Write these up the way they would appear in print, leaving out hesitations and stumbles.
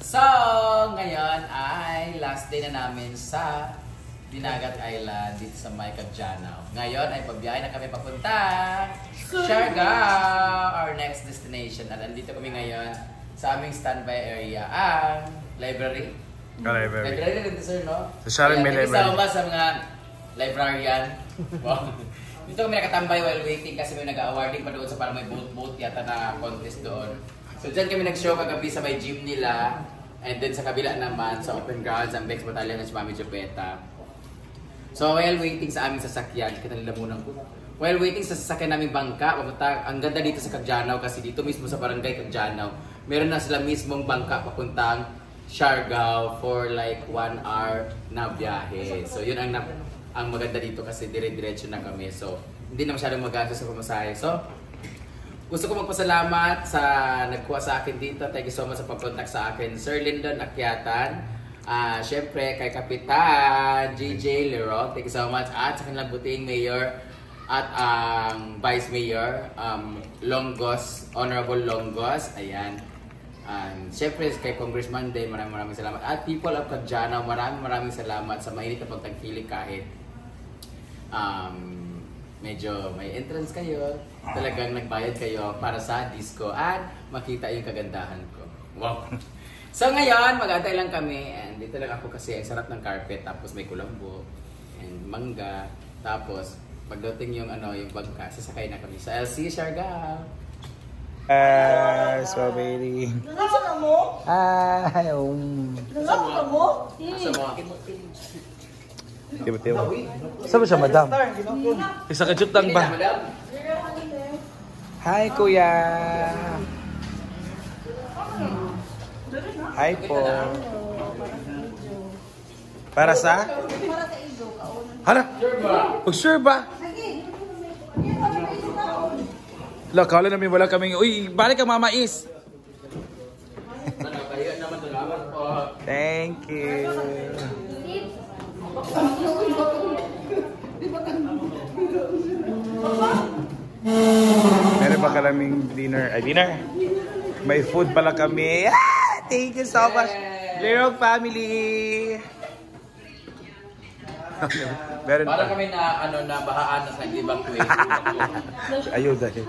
So, ngayon ay last day na namin sa Dinagat Island dito sa May Caggianao. Ngayon ay pabiyahe na kami papunta Siargao, our next destination. At andito kami ngayon sa aming standby area, ang library. Library na dito, sir, no? Sa Sharon may library. Isa ba sa mga librarian? Wow. Dito kami nakatambay while waiting kasi may nag-awarding pa doon sa parang may boat yata na contest doon. So dyan kami nag-show kagabi sa may gym nila. And then sa kabila naman, sa open grounds, ang Bex Battalion ng si Mami Jopeta. So while waiting sa aming sasakyan, kita nila muna ko. While waiting sa sasakyan naming bangka, ang ganda dito sa Caggianao kasi dito mismo sa barangay Caggianao, meron na sila mismong bangka papuntang Siargao for like 1 hour na biyahe. So yun ang maganda dito kasi dire-diretso na kami. So hindi na masyadong magastos sa pamasahe. So gusto ko magpasalamat sa nagkuha sa akin dito. Thank you so much sa pag-contact sa akin, Sir Lyndon Akyatan. Siyempre kay Kapitan GJ Leroy, thank you so much. At sa kanilang buting mayor at ang vice mayor, Longos, Honorable Longos. Ayan. Siyempre kay Congressman Day, maraming salamat. At people of Caggianao, maraming salamat sa mainit na pagtangkilik kahit medyo may entrance kayo, talagang nagbayad kayo para sa disco at makita yung kagandahan ko. Wow! So ngayon, mag-aantay lang kami and dito lang ako kasi ang sarap ng carpet, tapos may kulambo and mangga, tapos pagdating yung yung bangka, sasakay na kami sa LC Siargao. Strawberry. Nalaman ka mo? Nalaman ka mo? Asa mo? Tiba-tiba. Saan siya, madam? Isa ka jutang ba? Hi, kuya. Hi po. Para sa? Hala? Sure ba? Hala, kala namin wala kaming... Uy, balik ka mamais. Thank you. Meron pa kaming dinner. Dinner? May food pala kami. Thank you so much. Leroy family. Meron Para pa. kami na bahaan na sa evacuate. Ayun dahil.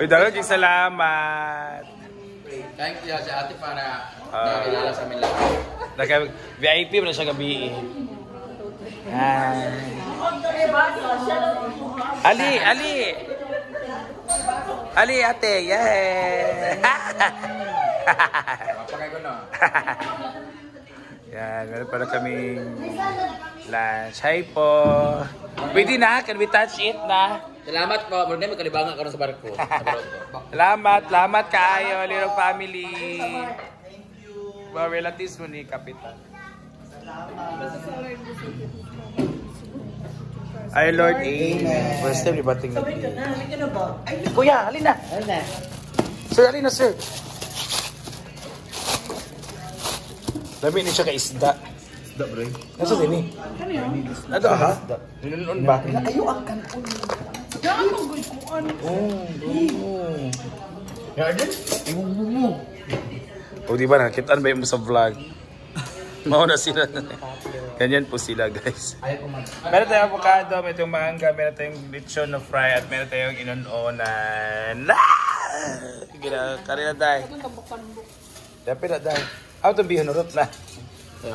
Uy, dagang salamat. Thank you sa ate para nakilala sa amin lahat. VIP mo na siya gabi eh. Ali ate, yeah. Papakay ko na. Yan, meron pala kaming lunch. Hi po. Pwede na, can we touch it na? Salamat po, muna magkalibangan ka sa barko. Salamat kaayo, Leroy family. Mga relatives mo ni Kapitan. Ay Lord, amen. First time, libating na. Sabay ka na, halika na ba? Kuya, halina. Sir, halina sir. Dami ni siya ka isda. Isda bro. Nasa din eh? Ano yun? Ano ha? Ninunon ba? Ayaw ang kanon. Yan ang gawin ko ano. Garden? O diba nakitaan ba yung sa vlog? Mauna sila. Ganyan po sila guys. Meron tayong avocado, meron tayong mangga, meron tayong lechon na fry at meron tayong inunonan. Karina day. Dapat na day. Ako itong bihonurot na.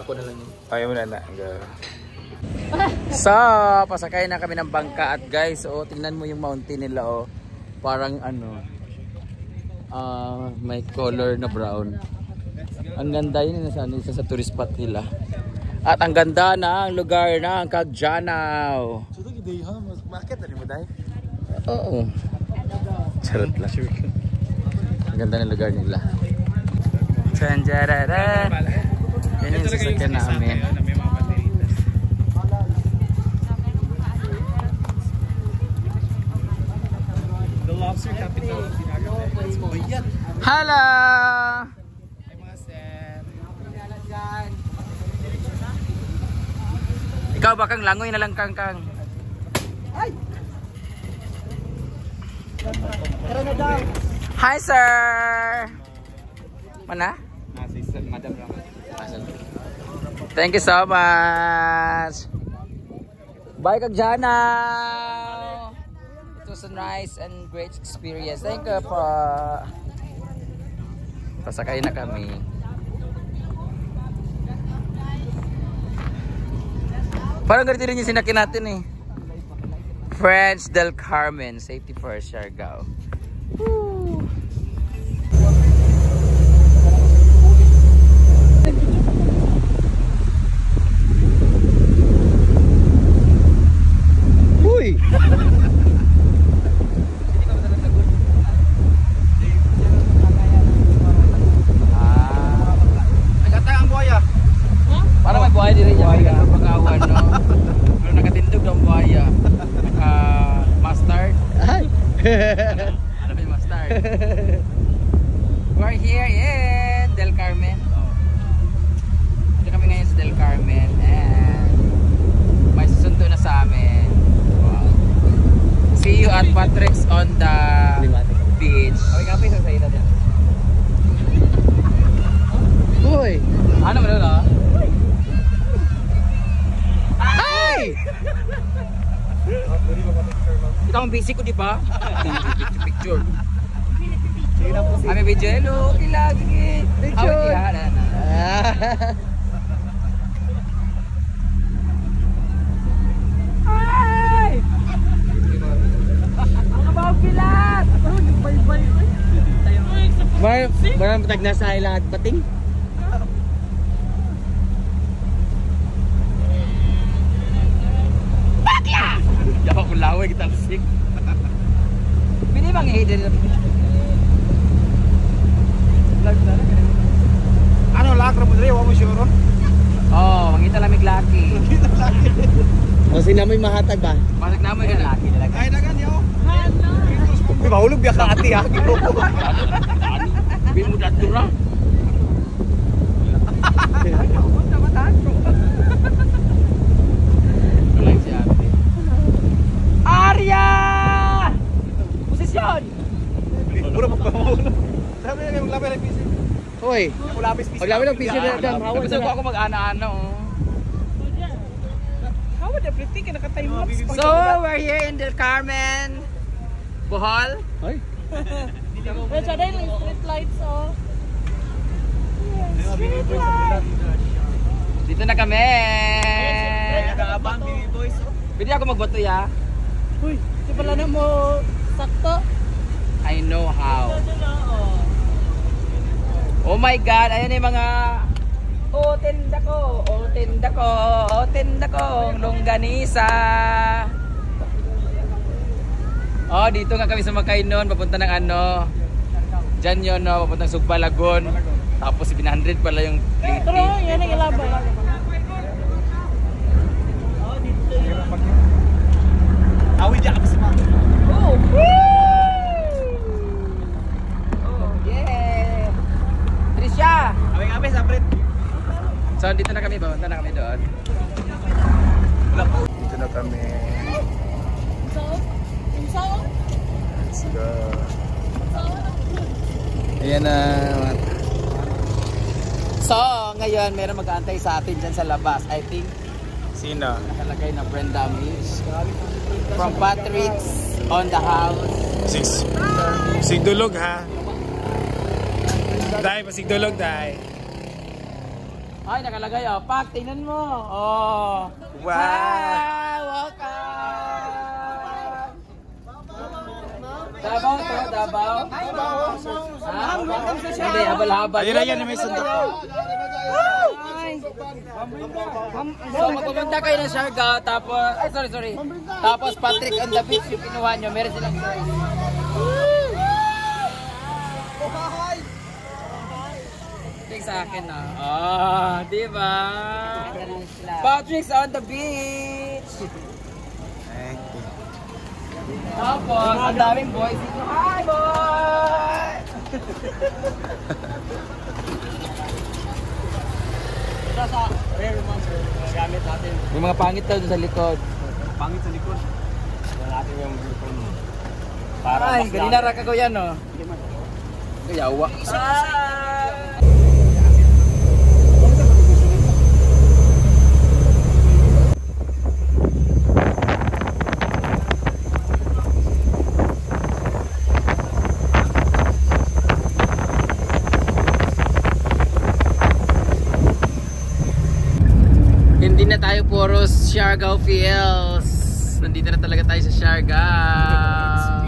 Ako na lang yun. Ayaw mo na na. So, pasakay na kami ng bangka at guys, tingnan mo yung mountain nila parang may color na brown. Ang ganda yun isa sa tourist spot nila. At ang ganda ng lugar ng Caggianao. Bakit? Ano mo dahil? Oo. Charot lang. Ang ganda ng lugar nila. Tanjarara. Yan yung sasakyan namin. The lobster capital of Dinagat. Hello! Ay mga sir. Ikaw ba kang langoy na lang kang? Ay! Tara na daw. Hi sir! Mana? Madam Rama. Thank you so much. Bye kag Jana. It was a nice and great experience. Thank you po. Pasakay na kami. Parang ganito rin yung sinakyan natin eh. French Del Carmen. Safety first, Siargao. Woo! Uy! Nagatay ang buhaya. Parang may buhaya din niya pag-awan, no? Pero nakatindog ng buhaya. Naka-mustard. Ano ba yung mustard? We're here in Del Carmen. Dito kami ngayon sa Del Carmen. And may susundo na sa amin. Wow. See you at Patrick's on the beach. Okay, kapit sa ina dyan. Uy! Ano ba na? Ay! Ito ang basic ko, di ba? Picture. Kami video. Hello, okay lang. Sige. Picture. Ay! Ang about pilat! Marang patag na sa ilang pating. Yawa ko laway kita sik. Pili bang hidden. Ano, lakra mo dali, wala mo sure ron? Oh, mangita lamig laki. O sinamoy mahatag ba? Pasok na mo yung laki talaga. Ay, dagan yaw. Uy, mahulog biya ka ati ha. Bin mo datura. Walang si ate. Arya! Posisyon! Mura pa mahulog. Sabi niya yung lapis PC. Hoy, Lapis PC. paglami ng pisyo na dam. Hawan Gusto ko na. ako mag-ana-ana oh. How would everything na ka-time lapse? So, we're here in Del Carmen, Bohol. Hoy. Wait, ada yung street lights, oh. Dito na kami. Nag-aabang, baby boys. Pwede ako magbato ya? Uy, di pala na mo sakto. I know how. Oh my God, ayan yung mga tinda ko, tinda ko, tinda ko, longganisa. Oh, dito nga kami sa Makainon, papunta ng ano. Diyan yun, no, papuntang Sugbalagon. Tapos 700 pala yung plate. Pero yan ang ilabay. Awid niya kasi ma. Oh, yeah! Trisha! Awing abe sa Brit. So, dito na kami, papunta na kami doon. Dito na kami. So, Let's go. Ayan na. So, ngayon, meron mag-aantay sa atin dyan sa labas. I think, Sino? nakalagay na Brenda Mills. From Patrick's on the house. Sigdulog ha. Dai, pasigdulog dai. Ay, nakalagay oh. Pak, tingnan mo. Oh. Wow. Hi, welcome. Dabaw to, Dabaw. Ha? Hindi, habal-habal. Ayun na yan, may sundok. So, magpupunta kayo ng Siargao, tapos, ay sorry. Tapos Patrick on the beach yung kinuha nyo, meron silang choice. Check sa akin na. Oh, di ba? Patrick's on the beach. Tapos, ang daming boys dito. Hi, boy! Sa rare man sir, gamit natin. May mga pangit daw dun sa likod. Pangit sa likod. Wala natin yung likod. Ay, ganina raka ko yan, no? Kayawa. Hindi na tayo puro Siargao feels. Nandito na talaga tayo sa Siargao.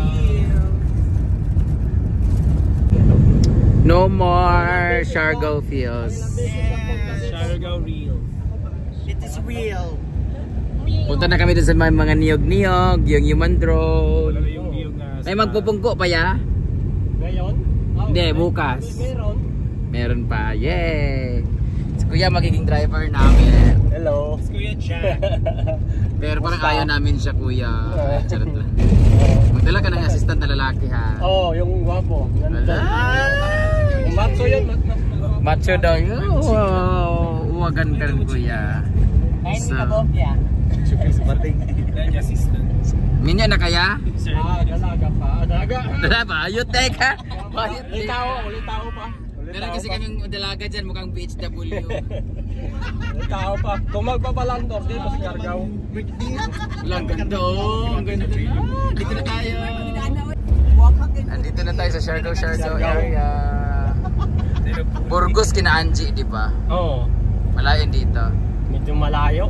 No more Siargao feels. Siargao real. It is real. Punta na kami dun sa mga niyog-niyog, yung human drone. Yung view nga. May magpupungko pa ya? Ngayon? Hindi, bukas. Meron pa. Yay! Si Kuya magiging driver namin. Hello. Kuya Jack. Pero parang ayaw namin siya, Kuya. Charot lang. Magdala ka ng assistant na lalaki, ha? Oh, yung guwapo. Wala. Macho yun. Macho daw yun. Uwagan ka rin, Kuya. So, minyo na kaya? Dalaga pa. Dalaga. Dala ba? Ayot, teka. Ulit tao pa. Meron kasi kaming dalaga dyan, mukhang BHW. Ulit tao pa. Kung magpapalandor dito sa Siargao. Lang ganda, oh. Ang ganda na. Dito na tayo. Andito na tayo sa Siargao area. Burgos kina Angie, di ba? Oo. Malayan dito. Medyo malayo.